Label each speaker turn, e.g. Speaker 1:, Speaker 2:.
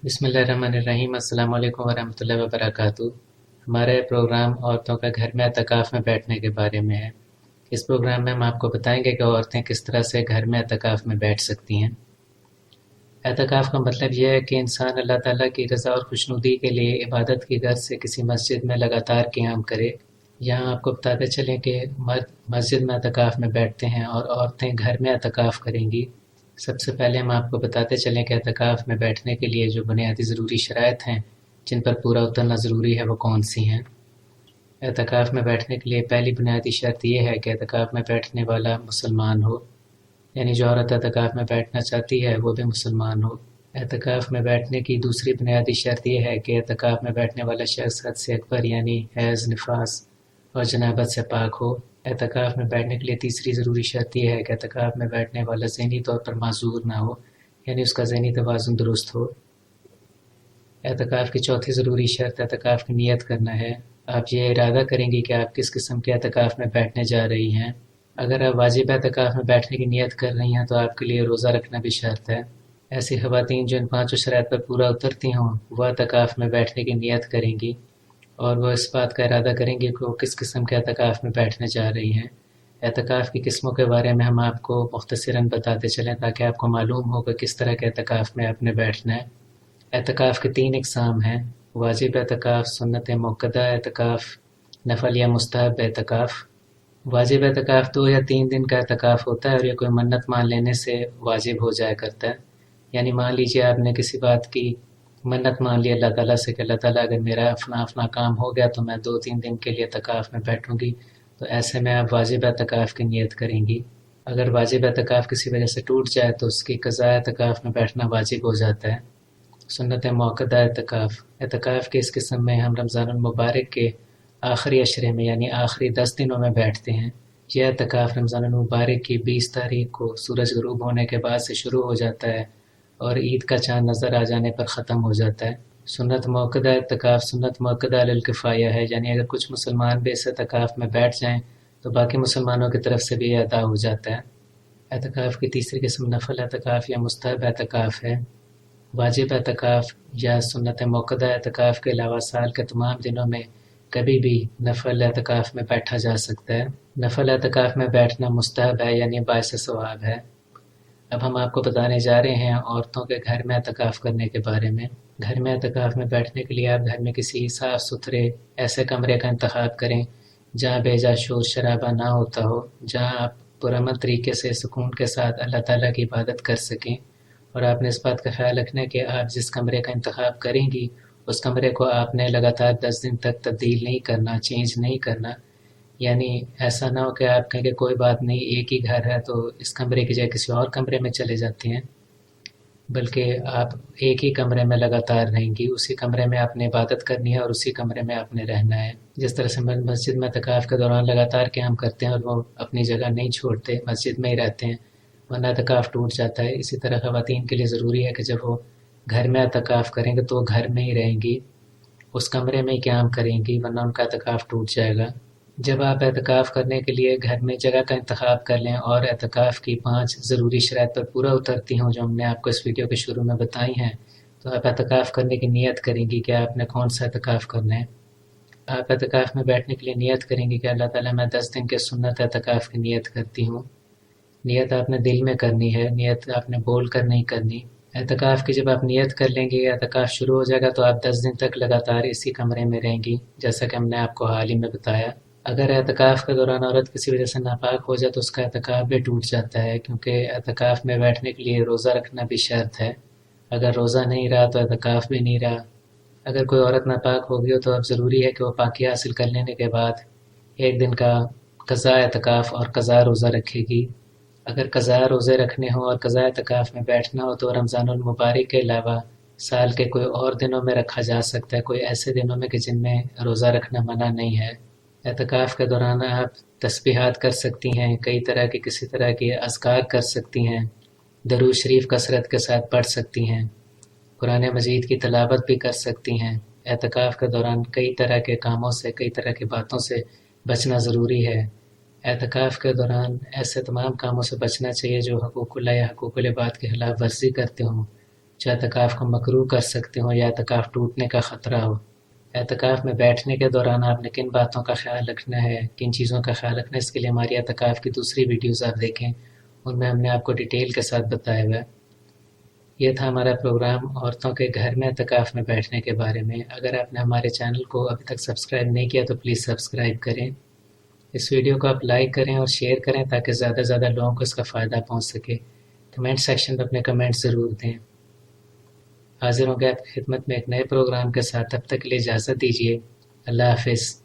Speaker 1: बिस्मिल्लाहिर्रहमानिर्रहीम। अस्सलाम वालेकुम वरहमतुल्लाहि वबरकातुहू। हमारा ये प्रोग्राम औरतों का घर में एतकाफ़ में बैठने के बारे में है। इस प्रोग्राम में हम आपको बताएंगे कि औरतें किस तरह से घर में एतकाफ़ में बैठ सकती हैं। एतकाफ़ का मतलब यह है कि इंसान अल्लाह ताला की रज़ा और खुशनुदी के लिए इबादत की गर्ज से किसी मस्जिद में लगातार क़ियाम करे। यहाँ आपको बताते चलें कि मर्द मस्जिद में एतकाफ़ में बैठते हैं और औरतें घर में एतकाफ़ करेंगी। सबसे पहले हम आपको बताते चलें कि एतकाफ़ में बैठने के लिए जो बुनियादी ज़रूरी शराइत हैं, जिन पर पूरा उतरना ज़रूरी है, वो कौन सी हैं। एतकाफ़ में बैठने के लिए पहली बुनियादी शर्त ये है कि एतकाफ़ में बैठने वाला मुसलमान हो, यानी जो औरत एतकाफ़ में बैठना चाहती है वो भी मुसलमान हो। एतकाफ़ में बैठने की दूसरी बुनियादी शर्त यह है कि एतकाफ़ में बैठने वाला शख्स हद से अकबर यानी हैज़, निफास और जनाबत से पाक हो। एतकाफ़ में बैठने के लिए तीसरी ज़रूरी शर्त यह है कि एतकाफ़ में बैठने वाला ज़हनी तौर पर माज़ूर ना हो, यानी उसका ज़हनी तवाज़ुन दुरुस्त हो। एतकाफ़ की चौथी ज़रूरी शर्त एतकाफ़ की नियत करना है। आप ये इरादा करेंगी कि आप किस किस्म के एतकाफ़ में बैठने जा रही हैं। अगर आप वाजिब एतकाफ़ में बैठने की नियत कर रही हैं तो आपके लिए रोज़ा रखना भी शर्त है। ऐसी ख़वातीन जो इन पाँचों शराइत पर पूरा उतरती हों, वह एतकाफ़ में बैठने की नियत करेंगी और वह इस बात का इरादा करेंगी कि वो किस किस्म के एतकाफ़ में बैठने जा रही हैं। एतकाफ़ की किस्मों के बारे में हम आपको मुख्तसरन बताते चलें ताकि आपको मालूम हो कि किस तरह के एतकाफ़ में आपने बैठना है। एतकाफ़ के 3 इक़साम हैं: वाजिब एतकाफ़, सुन्नत मुअक्कदा एतकाफ़, नफ़ल या मुस्तहब एतकाफ़। वाजिब एतकाफ़ 2 या 3 दिन का एतकाफ़ होता है और ये कोई मन्नत मान लेने से वाजिब हो जाया करता है। यानी मान लीजिए आपने किसी बात की मन्नत मान ली अल्लाह ताला से कि अल्लाह ताला अगर मेरा फ़लाँ काम हो गया तो मैं 2-3 दिन के लिए एतकाफ़ में बैठूँगी, तो ऐसे में आप वाजिब एतकाफ़ की नियत करेंगी। अगर वाजिब एतकाफ़ किसी वजह से टूट जाए तो उसकी क़ज़ा एतकाफ़ में बैठना वाजिब हो जाता है। सुन्नत मुअक्कदा एतकाफ़। एतकाफ़ के इस किस्म में हम रमज़ानुल मुबारक के आखिरी अशरे में यानी आखिरी 10 दिनों में बैठते हैं। यह एतकाफ़ रमज़ानुल मुबारक की 20 तारीख को सूरज ग़ुरूब होने के बाद से शुरू हो जाता है और ईद का चाँद नज़र आ जाने पर ख़त्म हो जाता है। सुन्नत मुअक्कदा एतकाफ़ सुन्नत मुअक्कदा अलल किफ़ाया है, यानी अगर कुछ मुसलमान भी इस एतकाफ़ में बैठ जाएँ तो बाकी मुसलमानों की तरफ से भी अदा हो जाता है। एतकाफ़ की तीसरी किस्म नफ़ल एतकाफ़ या मुस्तहब एतकाफ़ है। वाजिब एतकाफ़ या सुन्नत मुअक्कदा एतकाफ़ के अलावा साल के तमाम दिनों में कभी भी नफ़ल एतकाफ़ में बैठा जा सकता है। नफ़ल एतकाफ़ में बैठना मुस्तहब है यानी बाइस सवाब है। अब हम आपको बताने जा रहे हैं औरतों के घर में एतकाफ़ करने के बारे में। घर में एतकाफ़ में बैठने के लिए आप घर में किसी साफ़ सुथरे ऐसे कमरे का इंतखाब करें जहाँ बेजा शोर शराबा ना होता हो, जहाँ आप पुरअमन तरीके से सुकून के साथ अल्लाह ताला की इबादत कर सकें। और आपने इस बात का ख्याल रखना है कि आप जिस कमरे का इंतखाब करेंगी उस कमरे को आपने लगातार 10 दिन तक तब्दील नहीं करना, चेंज नहीं करना। यानी ऐसा ना हो कि आप कहें कि कोई बात नहीं, एक ही घर है तो इस कमरे की जगह किसी और कमरे में चले जाते हैं, बल्कि आप एक ही कमरे में लगातार रहेंगी। उसी कमरे में आपने इबादत करनी है और उसी कमरे में आपने रहना है। जिस तरह से मस्जिद में एतकाफ़ के दौरान लगातार क़याम करते हैं और वो अपनी जगह नहीं छोड़ते, मस्जिद में ही रहते हैं, वरना एतकाफ़ टूट जाता है। इसी तरह ख़वातीन के लिए ज़रूरी है कि जब वो घर में एतकाफ़ करेंगे तो वो घर में ही रहेंगी, उस कमरे में ही क़याम करेंगी, वरना उनका एतकाफ़ टूट जाएगा। जब आप एतकाफ़ करने के लिए घर में जगह का इंतखाब कर लें और एतकाफ़ की 5 ज़रूरी शराइत पर पूरा उतरती हों जो हमने आपको इस वीडियो के शुरू में बताई हैं, तो आप एतकाफ़ करने की नियत करेंगी कि आपने कौन सा एतकाफ़ करना है। आप एतकाफ़ में बैठने के लिए नियत करेंगी कि अल्लाह ताला मैं 10 दिन के सुन्नत एतकाफ़ की नियत करती हूँ। नियत आपने दिल में करनी है, नियत आपने बोल कर नहीं करनी। एतकाफ़ की जब आप नियत कर लेंगे, एतकाफ़ शुरू हो जाएगा तो आप 10 दिन तक लगातार इसी कमरे में रहेंगी, जैसा कि हमने आपको हाल ही में बताया। अगर एतकाफ़ के दौरान औरत किसी वजह से नापाक हो जाए तो उसका एतकाफ़ भी टूट जाता है, क्योंकि एतकाफ़ में बैठने के लिए रोज़ा रखना भी शर्त है। अगर रोज़ा नहीं रहा तो एतकाफ़ भी नहीं रहा। अगर कोई औरत नापाक हो गई हो तो अब ज़रूरी है कि वो पाकी हासिल कर लेने के बाद एक दिन का क़ज़ा एतकाफ़ और क़ज़ा रोज़ा रखेगी। अगर क़ज़ा रोज़े रखने हों और क़ज़ा एतकाफ़ में बैठना हो तो रमज़ानुल मुबारक के अलावा साल के कोई और दिनों में रखा जा सकता है, कोई ऐसे दिनों में कि जिनमें रोज़ा रखना मना नहीं है। एतकाफ़ के दौरान आप तस्बीहात कर सकती हैं, कई तरह के किसी तरह के अज़कार कर सकती हैं, दरूद शरीफ कसरत के साथ पढ़ सकती हैं, कुरान मजीद की तिलावत भी कर सकती हैं। एतकाफ़ के दौरान कई तरह के कामों से, कई तरह की बातों से बचना ज़रूरी है। एतकाफ़ के दौरान ऐसे तमाम कामों से बचना चाहिए जो हकूक़ुल्लाह या हकूक़ुल इबाद की खिलाफ़ वर्जी करते हों, جو اعتکاف کو مکروہ کر سکتے ہوں یا اعتکاف ٹوٹنے کا خطرہ ہو۔ اعتکاف میں بیٹھنے کے دوران آپ نے کن باتوں کا خیال رکھنا ہے، کن چیزوں کا خیال رکھنا ہے، اس کے لیے ہماری اعتکاف کی دوسری ویڈیوز آپ دیکھیں، ان میں ہم نے آپ کو ڈیٹیل کے ساتھ بتایا ہوا ہے۔ یہ تھا ہمارا پروگرام عورتوں کے گھر میں اعتکاف میں بیٹھنے کے بارے میں۔ اگر آپ نے ہمارے چینل کو ابھی تک سبسکرائب نہیں کیا تو پلیز سبسکرائب کریں۔ اس ویڈیو کو آپ لائک کریں اور شیئر کریں تاکہ زیادہ سے زیادہ لوگوں کو اس کا فائدہ پہنچ سکے۔ کمنٹ سیکشن میں اپنے کمنٹ ضرور دیں۔ حاضر ہوں گے آپ کی خدمت میں ایک نئے پروگرام کے ساتھ، تب تک کے لیے اجازت دیجیے۔ اللہ حافظ۔